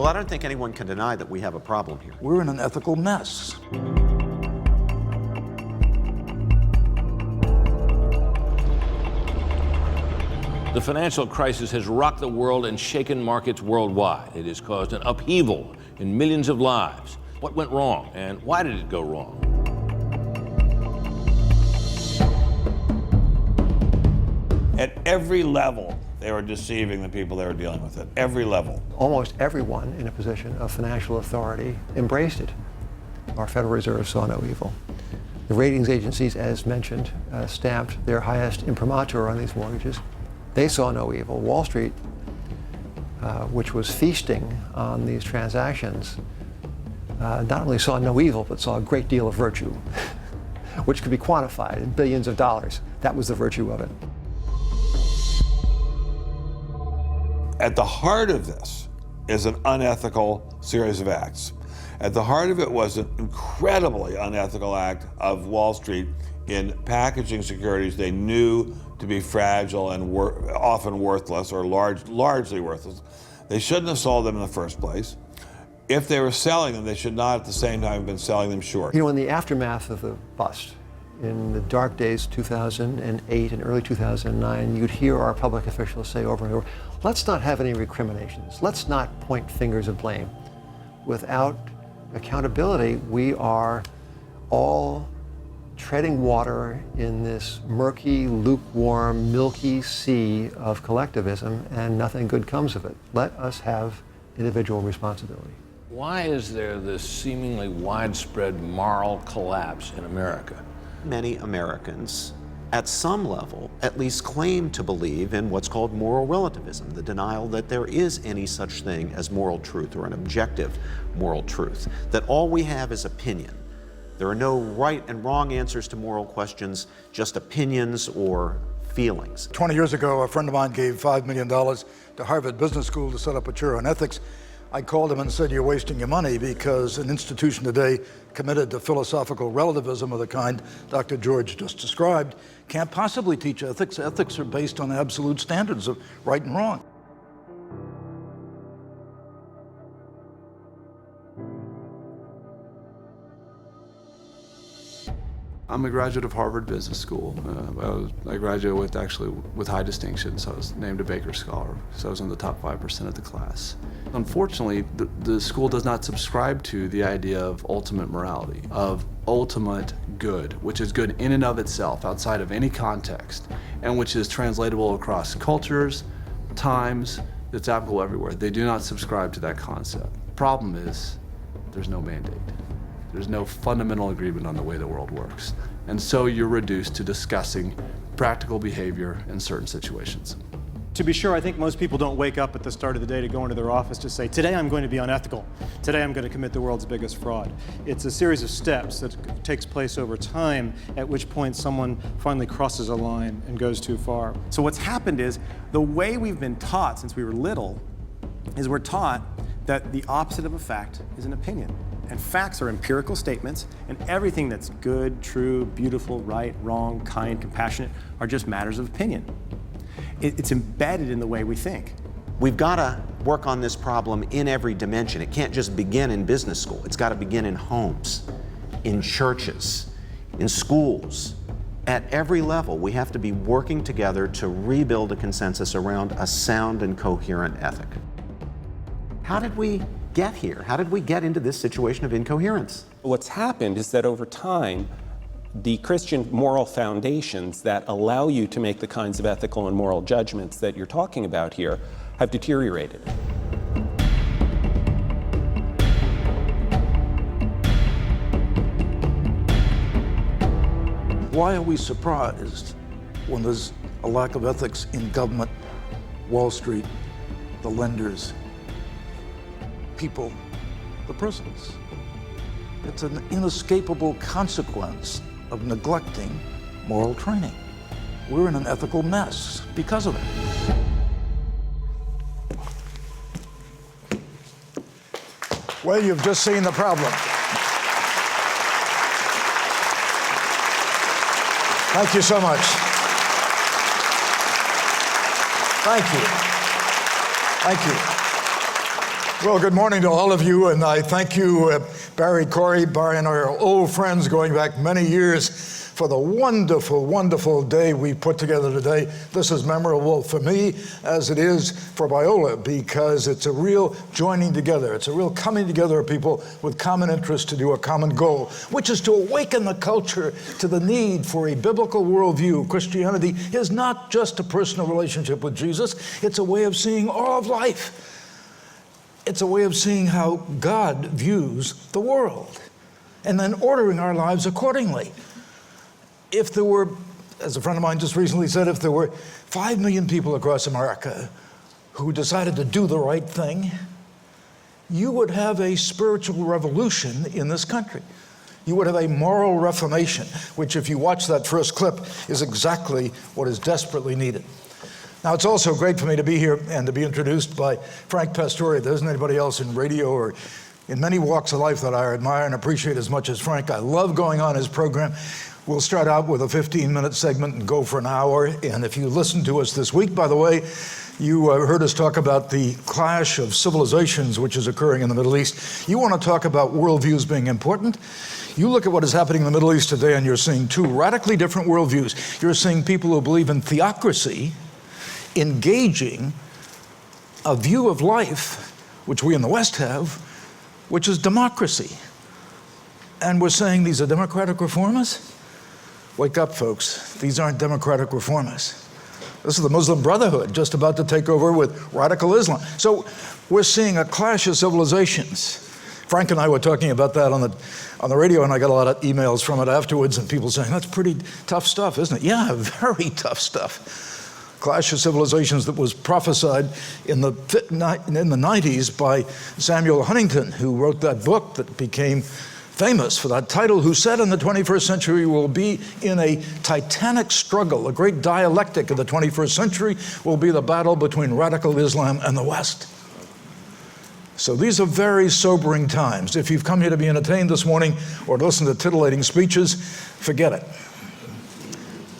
Well, I don't think anyone can deny that we have a problem here. We're in an ethical mess. The financial crisis has rocked the world and shaken markets worldwide. It has caused an upheaval in millions of lives. What went wrong, and why did it go wrong? At every level, they were deceiving the people they were dealing with at every level. Almost everyone in a position of financial authority embraced it. Our Federal Reserve saw no evil. The ratings agencies, as mentioned, stamped their highest imprimatur on these mortgages. They saw no evil. Wall Street, which was feasting on these transactions, not only saw no evil, but saw a great deal of virtue, which could be quantified in billions of dollars. That was the virtue of it. At the heart of this is an unethical series of acts. At the heart of it was an incredibly unethical act of Wall Street in packaging securities they knew to be fragile and often worthless, or largely worthless. They shouldn't have sold them in the first place. If they were selling them, they should not at the same time have been selling them short. You know, in the aftermath of the bust, in the dark days 2008 and early 2009, you'd hear our public officials say over and over, let's not have any recriminations. Let's not point fingers of blame. Without accountability, we are all treading water in this murky, lukewarm, milky sea of collectivism, and nothing good comes of it. Let us have individual responsibility. Why is there this seemingly widespread moral collapse in America? Many Americans, at some level, at least claim to believe in what's called moral relativism, the denial that there is any such thing as moral truth or an objective moral truth, that all we have is opinion. There are no right and wrong answers to moral questions, just opinions or feelings. 20 years ago, a friend of mine gave $5 million to Harvard Business School to set up a chair on ethics. I called him and said, you're wasting your money, because an institution today committed to philosophical relativism of the kind Dr. George just described can't possibly teach ethics. Ethics are based on absolute standards of right and wrong. I'm a graduate of Harvard Business School. I graduated with high distinction, so I was named a Baker Scholar, so I was in the top 5% of the class. Unfortunately, the school does not subscribe to the idea of ultimate morality, of ultimate good, which is good in and of itself, outside of any context, and which is translatable across cultures, times, it's applicable everywhere. They do not subscribe to that concept. Problem is, there's no mandate. There's no fundamental agreement on the way the world works. And so you're reduced to discussing practical behavior in certain situations. To be sure, I think most people don't wake up at the start of the day to go into their office to say, today I'm going to be unethical. Today I'm going to commit the world's biggest fraud. It's a series of steps that takes place over time, at which point someone finally crosses a line and goes too far. So what's happened is, the way we've been taught since we were little is we're taught that the opposite of a fact is an opinion. And facts are empirical statements, and everything that's good, true, beautiful, right, wrong, kind, compassionate are just matters of opinion. It's embedded in the way we think. We've got to work on this problem in every dimension. It can't just begin in business school. It's got to begin in homes, in churches, in schools. At every level, we have to be working together to rebuild a consensus around a sound and coherent ethic. How did we get here? How did we get into this situation of incoherence? What's happened is that over time, the Christian moral foundations that allow you to make the kinds of ethical and moral judgments that you're talking about here have deteriorated. Why are we surprised when there's a lack of ethics in government, Wall Street, the lenders, people, the prisons? It's an inescapable consequence of neglecting moral training. We're in an ethical mess because of it. Well, you've just seen the problem. Thank you so much. Thank you. Thank you. Well, good morning to all of you, and I thank you, Barry, Corey, Barry, and our old friends going back many years for the wonderful, wonderful day we put together today. This is memorable for me as it is for Biola, because it's a real joining together. It's a real coming together of people with common interests to do a common goal, which is to awaken the culture to the need for a biblical worldview. Christianity is not just a personal relationship with Jesus. It's a way of seeing all of life. It's a way of seeing how God views the world and then ordering our lives accordingly. If there were, as a friend of mine just recently said, if there were 5 million people across America who decided to do the right thing, you would have a spiritual revolution in this country. You would have a moral reformation, which, if you watch that first clip, is exactly what is desperately needed. Now, it's also great for me to be here and to be introduced by Frank Pastore. There isn't anybody else in radio or in many walks of life that I admire and appreciate as much as Frank. I love going on his program. We'll start out with a 15-minute segment and go for an hour. And if you listen to us this week, by the way, you heard us talk about the clash of civilizations which is occurring in the Middle East. You want to talk about worldviews being important? You look at what is happening in the Middle East today, and you're seeing two radically different worldviews. You're seeing people who believe in theocracy engaging a view of life, which we in the West have, which is democracy. And we're saying these are democratic reformers? Wake up, folks. These aren't democratic reformers. This is the Muslim Brotherhood just about to take over with radical Islam. So we're seeing a clash of civilizations. Frank and I were talking about that on the radio, and I got a lot of emails from it afterwards, and people saying, that's pretty tough stuff, isn't it? Yeah, very tough stuff. Clash of civilizations that was prophesied in the 90s by Samuel Huntington, who wrote that book that became famous for that title, who said in the 21st century will be in a titanic struggle. A great dialectic of the 21st century will be the battle between radical Islam and the West. So these are very sobering times. If you've come here to be entertained this morning or to listen to titillating speeches, forget it.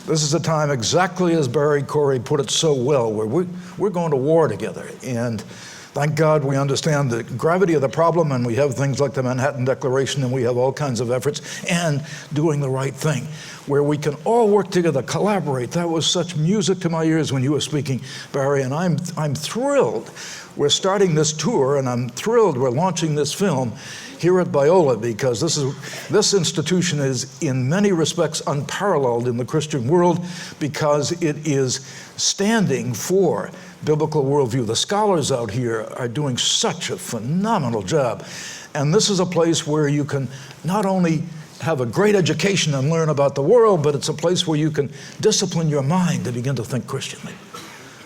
This is a time, exactly as Barry Corey put it so well, where we're going to war together. And thank God we understand the gravity of the problem, and we have things like the Manhattan Declaration, and we have all kinds of efforts, and doing the right thing, where we can all work together, collaborate. That was such music to my ears when you were speaking, Barry, and I'm thrilled. We're starting this tour, and I'm thrilled we're launching this film here at Biola, because this institution is in many respects unparalleled in the Christian world, because it is standing for biblical worldview. The scholars out here are doing such a phenomenal job. And this is a place where you can not only have a great education and learn about the world, but it's a place where you can discipline your mind to begin to think Christianly.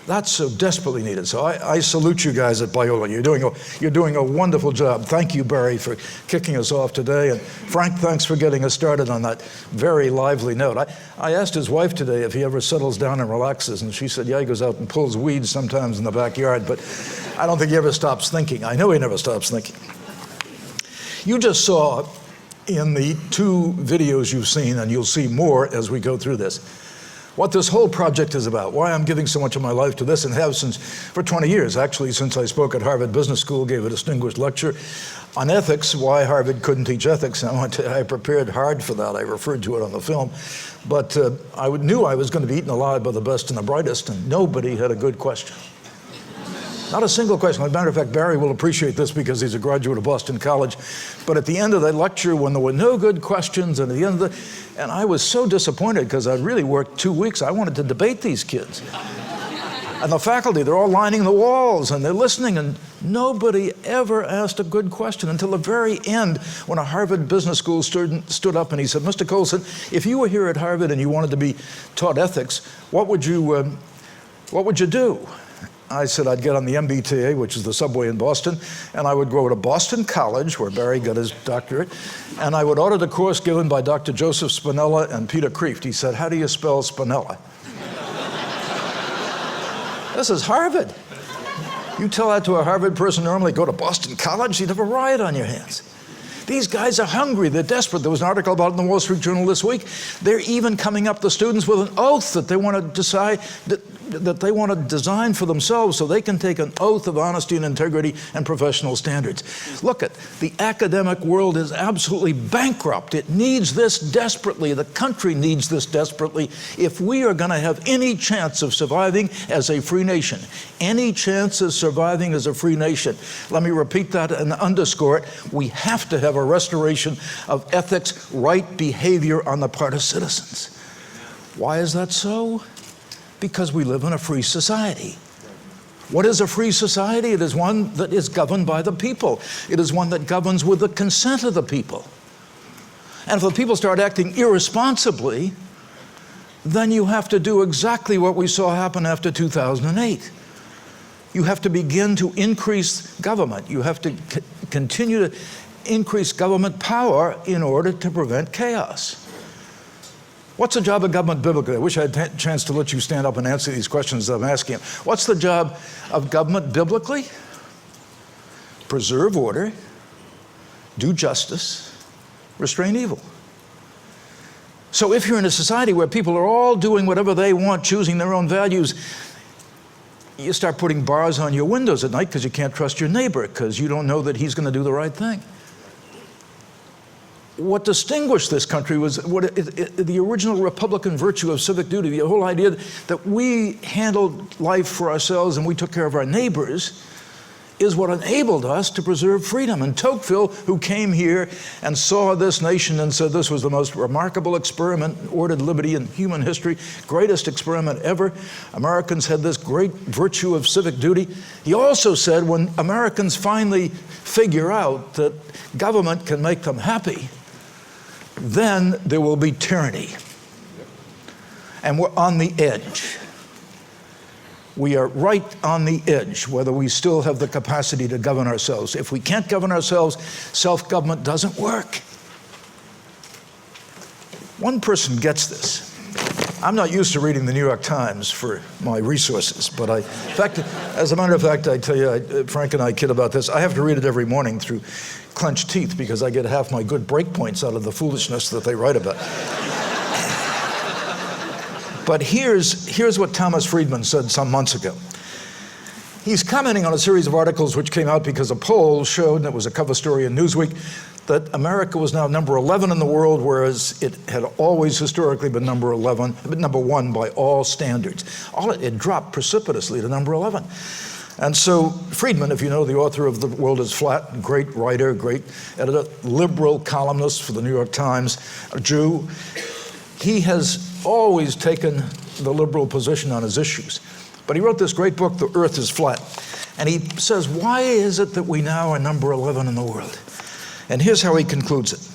That's so desperately needed. So I salute you guys at Biola. You're doing a wonderful job. Thank you, Barry, for kicking us off today. And Frank, thanks for getting us started on that very lively note. I asked his wife today if he ever settles down and relaxes, and she said, yeah, he goes out and pulls weeds sometimes in the backyard, but I don't think he ever stops thinking. I know he never stops thinking. You just saw in the 2 videos you've seen, and you'll see more as we go through this, what this whole project is about, why I'm giving so much of my life to this, and have for 20 years, actually, since I spoke at Harvard Business School, gave a distinguished lecture on ethics, why Harvard couldn't teach ethics. I prepared hard for that. I referred to it on the film. But I knew I was going to be eaten alive by the best and the brightest, and nobody had a good question. Not a single question. As a matter of fact, Barry will appreciate this because he's a graduate of Boston College. But at the end of that lecture, when there were no good questions, and at the end of and I was so disappointed because I'd really worked 2 weeks. I wanted to debate these kids. And the faculty, they're all lining the walls and they're listening, and nobody ever asked a good question until the very end, when a Harvard Business School student stood up and he said, Mr. Colson, if you were here at Harvard and you wanted to be taught ethics, what would you do? I said I'd get on the MBTA, which is the subway in Boston, and I would go to Boston College, where Barry got his doctorate, and I would order the course given by Dr. Joseph Spinella and Peter Kreeft. He said, how do you spell Spinella? This is Harvard. You tell that to a Harvard person normally, go to Boston College, you'd have a riot on your hands. These guys are hungry, they're desperate. There was an article about it in the Wall Street Journal this week. They're even coming up, the students, with an oath that they want to decide that that they want to design for themselves so they can take an oath of honesty and integrity and professional standards. Look at the academic world is absolutely bankrupt. It needs this desperately. The country needs this desperately if we are going to have any chance of surviving as a free nation. Any chance of surviving as a free nation. Let me repeat that and underscore it. We have to have a restoration of ethics, right behavior on the part of citizens. Why is that so? Because we live in a free society. What is a free society? It is one that is governed by the people. It is one that governs with the consent of the people. And if the people start acting irresponsibly, then you have to do exactly what we saw happen after 2008. You have to begin to increase government. You have to continue to increase government power in order to prevent chaos. What's the job of government biblically? I wish I had a chance to let you stand up and answer these questions that I'm asking. What's the job of government biblically? Preserve order, do justice, restrain evil. So if you're in a society where people are all doing whatever they want, choosing their own values, you start putting bars on your windows at night because you can't trust your neighbor because you don't know that he's going to do the right thing. What distinguished this country was the original Republican virtue of civic duty, the whole idea that we handled life for ourselves and we took care of our neighbors, is what enabled us to preserve freedom. And Tocqueville, who came here and saw this nation and said this was the most remarkable experiment in ordered liberty in human history, greatest experiment ever. Americans had this great virtue of civic duty. He also said when Americans finally figure out that government can make them happy, then there will be tyranny. And we're on the edge. We are right on the edge, whether we still have the capacity to govern ourselves. If we can't govern ourselves, self-government doesn't work. One person gets this. I'm not used to reading the New York Times for my resources, but in fact, as a matter of fact, I tell you, Frank and I kid about this, I have to read it every morning through clenched teeth because I get half my good break points out of the foolishness that they write about. But here's what Thomas Friedman said some months ago. He's commenting on a series of articles which came out because a poll showed, and it was a cover story in Newsweek, that America was now number 11 in the world, whereas it had always historically been number 1 by all standards. It dropped precipitously to number 11. And so Friedman, if you know the author of The World is Flat, great writer, great editor, liberal columnist for the New York Times, a Jew, he has always taken the liberal position on his issues. But he wrote this great book, The Earth is Flat. And he says, why is it that we now are number 11 in the world? And here's how he concludes it.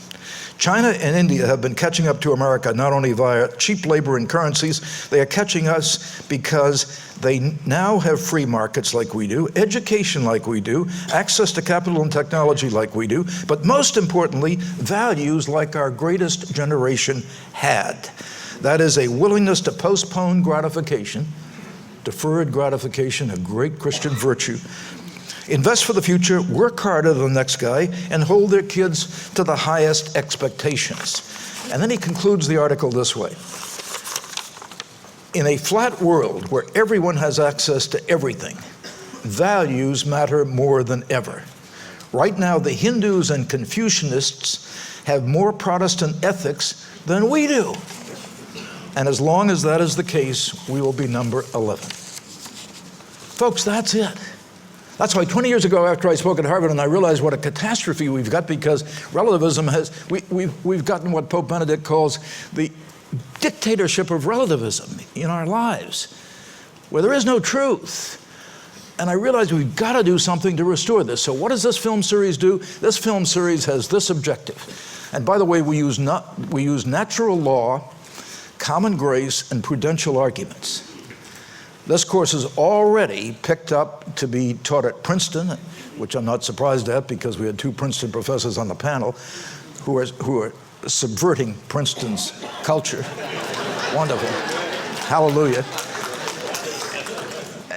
China and India have been catching up to America not only via cheap labor and currencies, they are catching us because they now have free markets like we do, education like we do, access to capital and technology like we do, but most importantly, values like our greatest generation had. That is a willingness to postpone gratification, deferred gratification, a great Christian virtue, invest for the future, work harder than the next guy, and hold their kids to the highest expectations. And then he concludes the article this way. In a flat world where everyone has access to everything, values matter more than ever. Right now, the Hindus and Confucianists have more Protestant ethics than we do. And as long as that is the case, we will be number 11. Folks, that's it. That's why 20 years ago after I spoke at Harvard and I realized what a catastrophe we've got because relativism has, we've gotten what Pope Benedict calls the dictatorship of relativism in our lives, where there is no truth. And I realized we've got to do something to restore this. So what does this film series do? This film series has this objective. And by the way, we use natural law, common grace, and prudential arguments. This course is already picked up to be taught at Princeton, which I'm not surprised at because we had 2 Princeton professors on the panel who are subverting Princeton's culture. Wonderful. Hallelujah.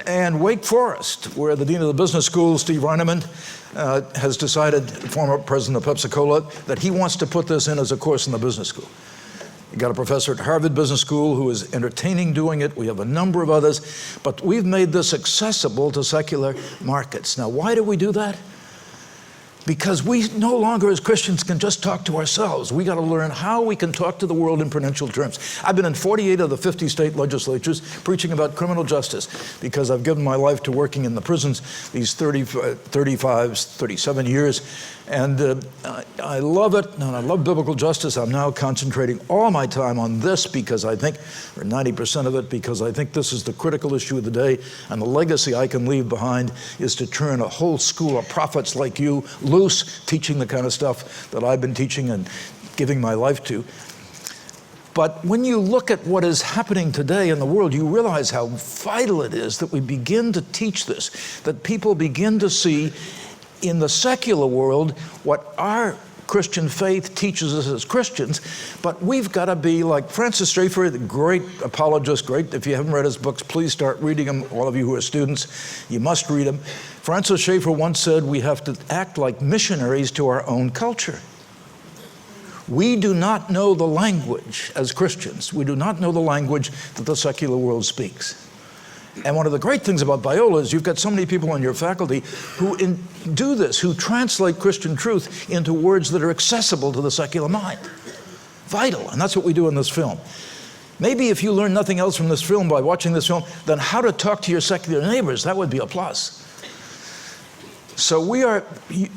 And Wake Forest, where the dean of the business school, Steve Reinemund, has decided, former president of Pepsi-Cola, that he wants to put this in as a course in the business school. You got a professor at Harvard Business School who is entertaining doing it. We have a number of others, but we've made this accessible to secular markets. Now, why do we do that? Because we no longer as Christians can just talk to ourselves. We got to learn how we can talk to the world in prudential terms. I've been in 48 of the 50 state legislatures preaching about criminal justice because I've given my life to working in the prisons these 37 years. And I love it, and I love biblical justice. I'm now concentrating all my time on this because I think, or 90% of it, because I think this is the critical issue of the day, and the legacy I can leave behind is to turn a whole school of prophets like you loose, teaching the kind of stuff that I've been teaching and giving my life to. But when you look at what is happening today in the world, you realize how vital it is that we begin to teach this, that people begin to see in the secular world what our Christian faith teaches us as Christians, but we've got to be like Francis Schaeffer, the great apologist, great. If you haven't read his books, please start reading them. All of you who are students, you must read them. Francis Schaeffer once said, we have to act like missionaries to our own culture. We do not know the language as Christians. We do not know the language that the secular world speaks. And one of the great things about Biola is you've got so many people on your faculty who do this, who translate Christian truth into words that are accessible to the secular mind. Vital, and that's what we do in this film. Maybe if you learn nothing else from this film by watching this film, then how to talk to your secular neighbors, that would be a plus. So we are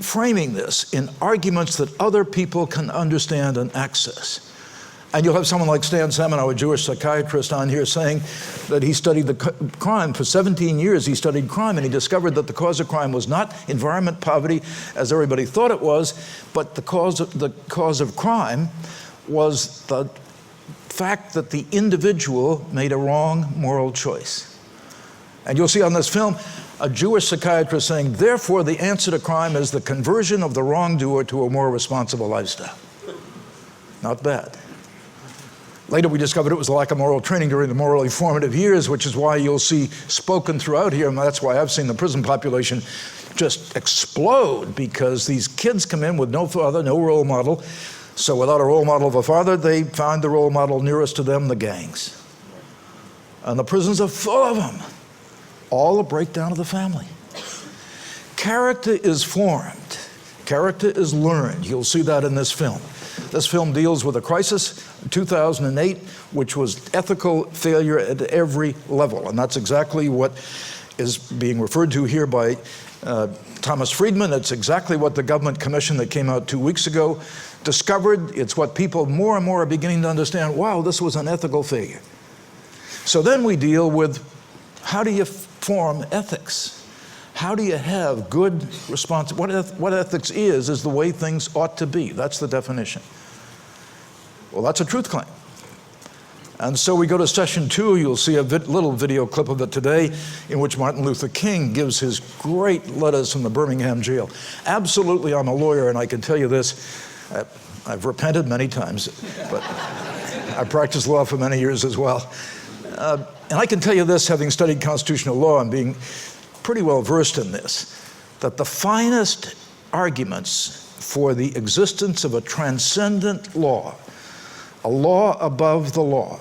framing this in arguments that other people can understand and access. And you'll have someone like Stan Seminow, a Jewish psychiatrist, on here saying that he studied the crime. For 17 years, he studied crime, and he discovered that the cause of crime was not environment poverty, as everybody thought it was, but the cause of crime was the fact that the individual made a wrong moral choice. And you'll see on this film a Jewish psychiatrist saying, therefore, the answer to crime is the conversion of the wrongdoer to a more responsible lifestyle. Not bad. Later we discovered it was a lack of moral training during the morally formative years, which is why you'll see spoken throughout here, and that's why I've seen the prison population just explode, because these kids come in with no father, no role model. So without a role model of a father, they find the role model nearest to them, the gangs. And the prisons are full of them. All a breakdown of the family. Character is formed. Character is learned. You'll see that in this film. This film deals with a crisis in 2008, which was ethical failure at every level. And that's exactly what is being referred to here by Thomas Friedman. It's exactly what the government commission that came out 2 weeks ago discovered. It's what people more and more are beginning to understand. Wow, this was an ethical failure. So then we deal with how do you form ethics? How do you have good response? What ethics is the way things ought to be. That's the definition. Well, that's a truth claim. And so we go to session 2. You'll see a little video clip of it today in which Martin Luther King gives his great letters from the Birmingham jail. Absolutely, I'm a lawyer, and I can tell you this. I've repented many times, but I practiced law for many years as well. And I can tell you this, having studied constitutional law and being pretty well versed in this, that the finest arguments for the existence of a transcendent law, a law above the law,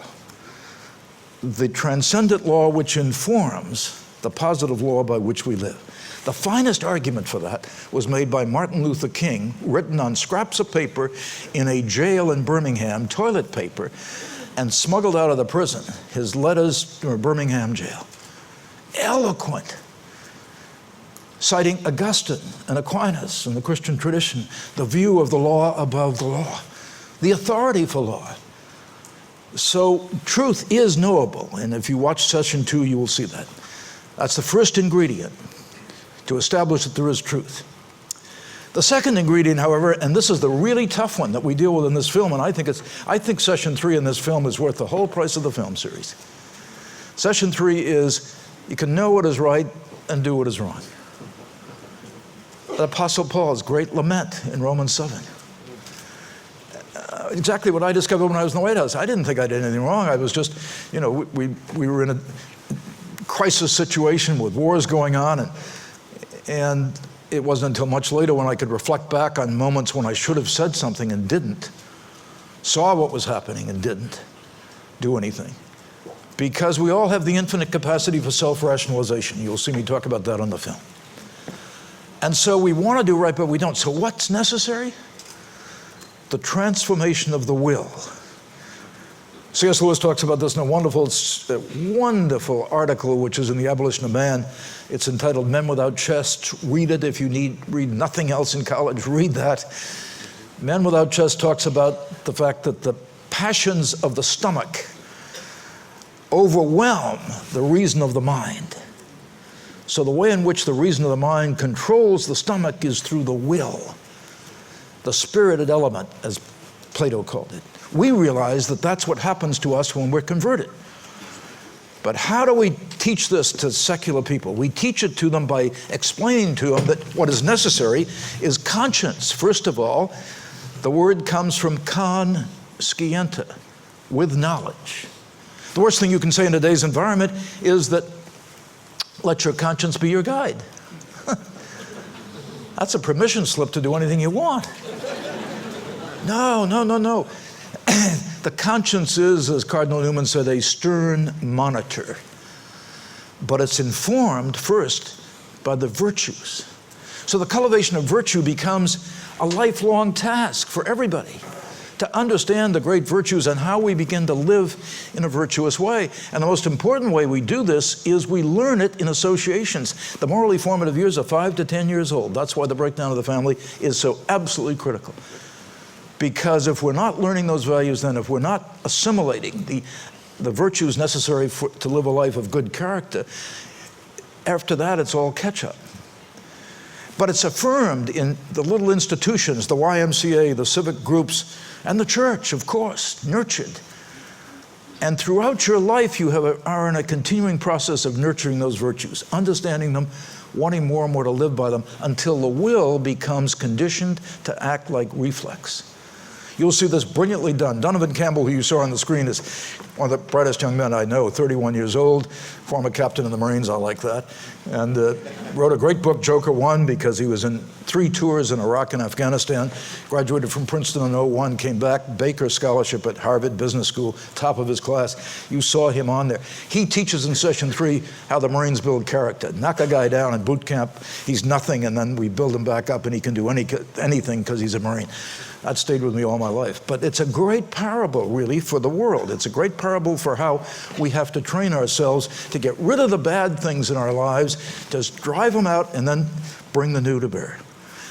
the transcendent law which informs the positive law by which we live. The finest argument for that was made by Martin Luther King, written on scraps of paper in a jail in Birmingham, toilet paper, and smuggled out of the prison, his letters to a Birmingham jail. Eloquent. Citing Augustine and Aquinas and the Christian tradition, the view of the law above the law, the authority for law. So truth is knowable, and if you watch session 2, you will see that. That's the first ingredient to establish that there is truth. The second ingredient, however, and this is the really tough one that we deal with in this film, and I think session 3 in this film is worth the whole price of the film series. Session 3 is you can know what is right and do what is wrong. The Apostle Paul's great lament in Romans 7. Exactly what I discovered when I was in the White House. I didn't think I did anything wrong. I was just, we were in a crisis situation with wars going on, and it wasn't until much later when I could reflect back on moments when I should have said something and didn't, saw what was happening and didn't do anything. Because we all have the infinite capacity for self-rationalization. You'll see me talk about that on the film. And so we want to do right, but we don't. So what's necessary? The transformation of the will. C.S. Lewis talks about this in a wonderful article, which is in The Abolition of Man. It's entitled Men Without Chest. Read it if you read nothing else in college, read that. Men Without Chest talks about the fact that the passions of the stomach overwhelm the reason of the mind. So the way in which the reason of the mind controls the stomach is through the will, the spirited element, as Plato called it. We realize that that's what happens to us when we're converted. But how do we teach this to secular people? We teach it to them by explaining to them that what is necessary is conscience. First of all, the word comes from conscientia, with knowledge. The worst thing you can say in today's environment is that let your conscience be your guide. That's a permission slip to do anything you want. No. The conscience is, as Cardinal Newman said, a stern monitor. But it's informed first by the virtues. So the cultivation of virtue becomes a lifelong task for everybody, to understand the great virtues and how we begin to live in a virtuous way. And the most important way we do this is we learn it in associations. The morally formative years are 5 to 10 years old. That's why the breakdown of the family is so absolutely critical. Because if we're not learning those values, then if we're not assimilating the virtues necessary to live a life of good character, after that it's all catch-up. But it's affirmed in the little institutions, the YMCA, the civic groups, and the church, of course, nurtured. And throughout your life, you are in a continuing process of nurturing those virtues, understanding them, wanting more and more to live by them, until the will becomes conditioned to act like reflex. You'll see this brilliantly done. Donovan Campbell, who you saw on the screen, is one of the brightest young men I know, 31 years old, former captain in the Marines, I like that, and wrote a great book, Joker 1, because he was in 3 tours in Iraq and Afghanistan, graduated from Princeton in 01, came back, Baker Scholarship at Harvard Business School, top of his class. You saw him on there. He teaches in session 3 how the Marines build character. Knock a guy down in boot camp, he's nothing, and then we build him back up and he can do anything because he's a Marine. That stayed with me all my life. But it's a great parable, really, for the world. It's a great parable for how we have to train ourselves to get rid of the bad things in our lives, just drive them out, and then bring the new to bear.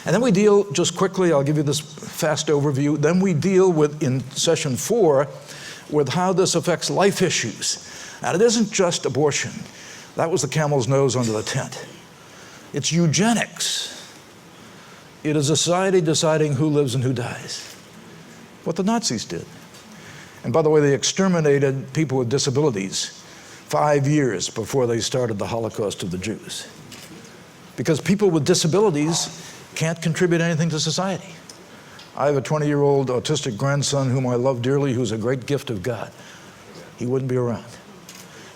And then we deal, just quickly, I'll give you this fast overview, then we deal with, in session 4, with how this affects life issues. And it isn't just abortion. That was the camel's nose under the tent. It's eugenics. It is a society deciding who lives and who dies. What the Nazis did. And by the way, they exterminated people with disabilities 5 years before they started the Holocaust of the Jews. Because people with disabilities can't contribute anything to society. I have a 20-year-old autistic grandson whom I love dearly, who's a great gift of God. He wouldn't be around.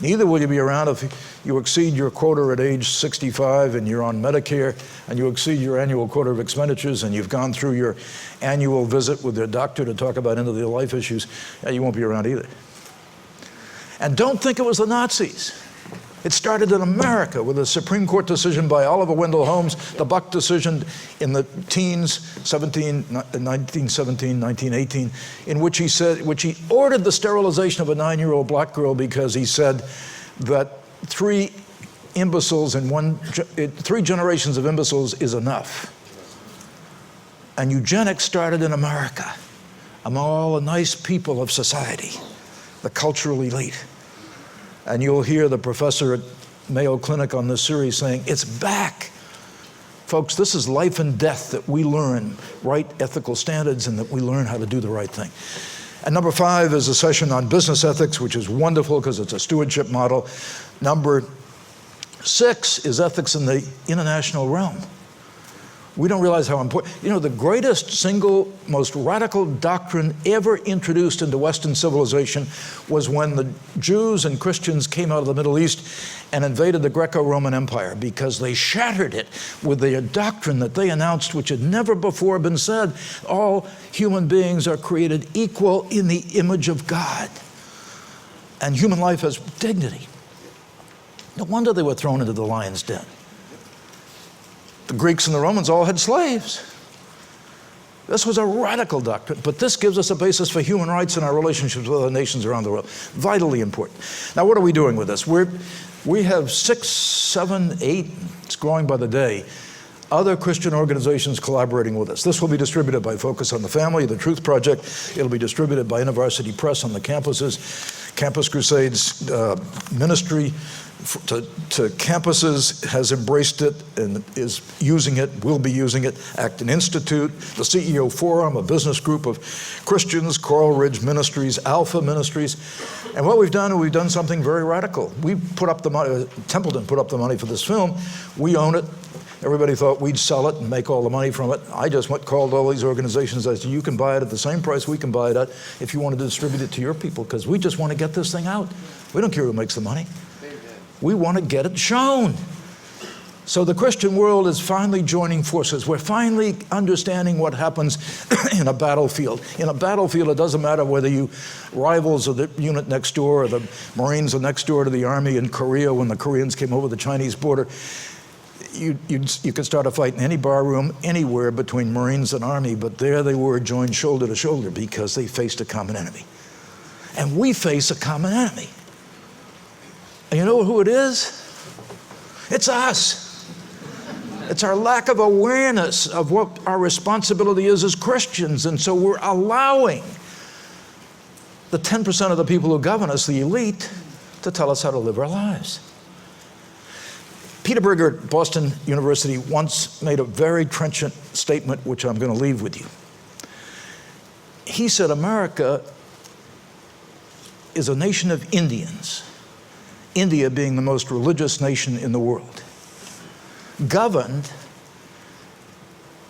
Neither will you be around if you exceed your quota at age 65 and you're on Medicare, and you exceed your annual quota of expenditures, and you've gone through your annual visit with your doctor to talk about end of the life issues. You won't be around either. And don't think it was the Nazis. It started in America with a Supreme Court decision by Oliver Wendell Holmes, the Buck decision in the teens, 1917, 1918, in which he ordered the sterilization of a 9-year-old black girl because he said that 3 generations of imbeciles is enough. And eugenics started in America, among all the nice people of society, the cultural elite. And you'll hear the professor at Mayo Clinic on this series saying, it's back. Folks, this is life and death, that we learn right ethical standards and that we learn how to do the right thing. And number 5 is a session on business ethics, which is wonderful because it's a stewardship model. Number 6 is ethics in the international realm. We don't realize how important. You know, the greatest single, most radical doctrine ever introduced into Western civilization was when the Jews and Christians came out of the Middle East and invaded the Greco-Roman Empire, because they shattered it with the doctrine that they announced, which had never before been said. All human beings are created equal in the image of God, and human life has dignity. No wonder they were thrown into the lion's den. The Greeks and the Romans all had slaves. This was a radical doctrine, but this gives us a basis for human rights in our relationships with other nations around the world. Vitally important. Now, what are we doing with this? We have 6, 7, 8, it's growing by the day, other Christian organizations collaborating with us. This will be distributed by Focus on the Family, the Truth Project. It'll be distributed by InterVarsity Press on the campuses. Campus Crusades ministry to campuses has embraced it and is using it, will be using it. Acton Institute, the CEO Forum, a business group of Christians, Coral Ridge Ministries, Alpha Ministries. And what we've done something very radical. We put up the money, Templeton put up the money for this film. We own it. Everybody thought we'd sell it and make all the money from it. I just called all these organizations. I said, you can buy it at the same price we can buy it at if you want to distribute it to your people, because we just want to get this thing out. We don't care who makes the money. We want to get it shown. So the Christian world is finally joining forces. We're finally understanding what happens in a battlefield. In a battlefield, it doesn't matter whether you rivals of the unit next door or the Marines are next door to the army in Korea when the Koreans came over the Chinese border. You could start a fight in any bar room anywhere between Marines and Army, but there they were joined shoulder to shoulder because they faced a common enemy. And we face a common enemy. And you know who it is? It's us. It's our lack of awareness of what our responsibility is as Christians. And so we're allowing the 10% of the people who govern us, the elite, to tell us how to live our lives. Peter Berger at Boston University once made a very trenchant statement, which I'm going to leave with you. He said, America is a nation of Indians, India being the most religious nation in the world, governed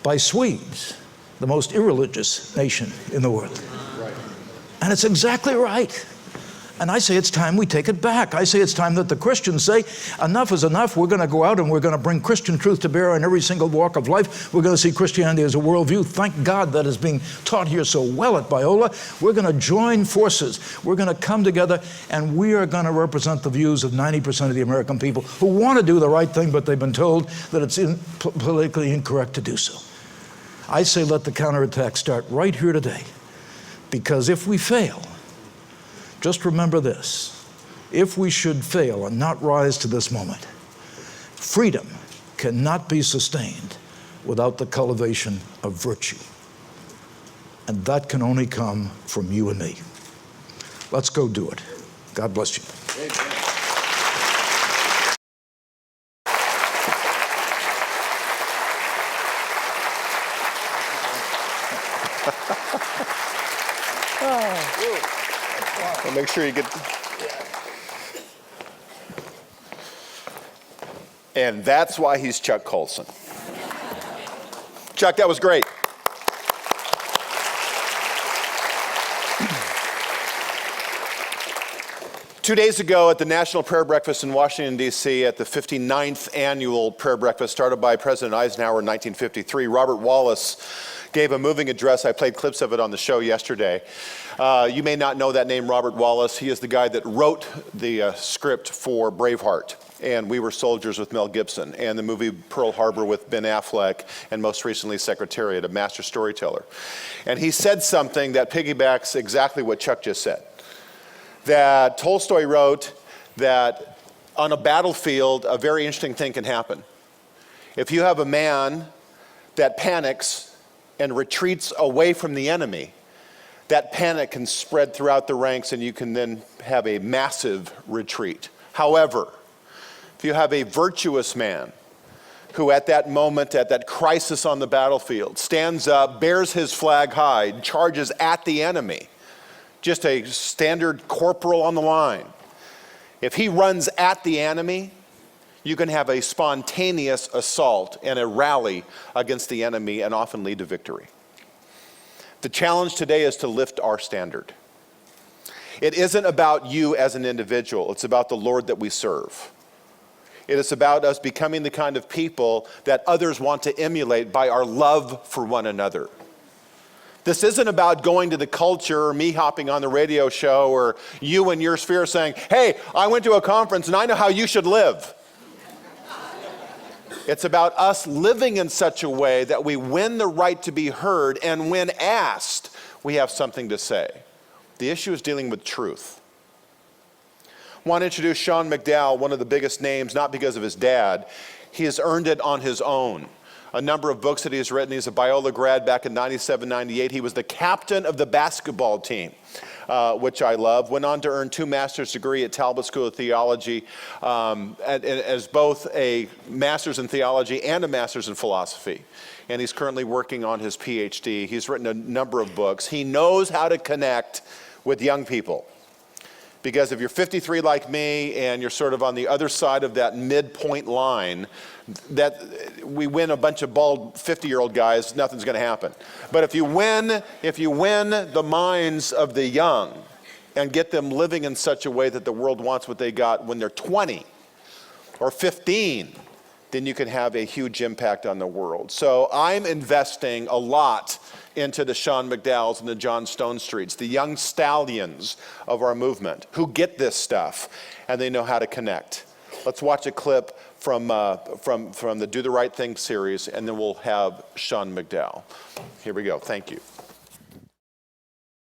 by Swedes, the most irreligious nation in the world. Right. And it's exactly right. And I say it's time we take it back. I say it's time that the Christians say, enough is enough. We're going to go out and we're going to bring Christian truth to bear on every single walk of life. We're going to see Christianity as a worldview. Thank God that is being taught here so well at Biola. We're going to join forces. We're going to come together, and we are going to represent the views of 90% of the American people who want to do the right thing, but they've been told that it's politically incorrect to do so. I say let the counterattack start right here today, because if we fail, just remember this: if we should fail and not rise to this moment, freedom cannot be sustained without the cultivation of virtue. And that can only come from you and me. Let's go do it. God bless you. Amen. Well, make sure you get. And that's why he's Chuck Colson. Chuck, that was great. Two days ago at the National Prayer Breakfast in Washington, D.C., at the 59th annual prayer breakfast started by President Eisenhower in 1953, Robert Wallace gave a moving address. I played clips of it on the show yesterday. You may not know that name, Robert Wallace. He is the guy that wrote the script for Braveheart and We Were Soldiers with Mel Gibson, and the movie Pearl Harbor with Ben Affleck, and most recently Secretariat, a master storyteller. And he said something that piggybacks exactly what Chuck just said. That Tolstoy wrote that on a battlefield, a very interesting thing can happen. If you have a man that panics and retreats away from the enemy, that panic can spread throughout the ranks and you can then have a massive retreat. However, if you have a virtuous man who at that moment, at that crisis on the battlefield, stands up, bears his flag high, charges at the enemy, just a standard corporal on the line. If he runs at the enemy, You can have a spontaneous assault and a rally against the enemy and often lead to victory. The challenge today is to lift our standard. It isn't about you as an individual, it's about the Lord that we serve. It is about us becoming the kind of people that others want to emulate by our love for one another. This isn't about going to the culture or me hopping on the radio show or you and your sphere saying, hey, I went to a conference and I know how you should live. It's about us living in such a way that we win the right to be heard, and when asked, we have something to say. The issue is dealing with truth. I want to introduce Sean McDowell, one of the biggest names, not because of his dad. He has earned it on his own. A number of books that he has written. He's a Biola grad back in 97, 98. He was the captain of the basketball team, which I love. Went on to earn 2 master's degree at Talbot School of Theology, as both a master's in theology and a master's in philosophy. And he's currently working on his PhD. He's written a number of books. He knows how to connect with young people. Because if you're 53 like me and you're sort of on the other side of that midpoint line, that we win a bunch of bald 50-year-old guys, nothing's going to happen. But if you win the minds of the young and get them living in such a way that the world wants what they got when they're 20 or 15, then you can have a huge impact on the world. So I'm investing a lot into the Sean McDowells and the John Stone Streets, the young stallions of our movement who get this stuff and they know how to connect. Let's watch a clip from the Do the Right Thing series, and then we'll have Sean McDowell. Here we go. Thank you.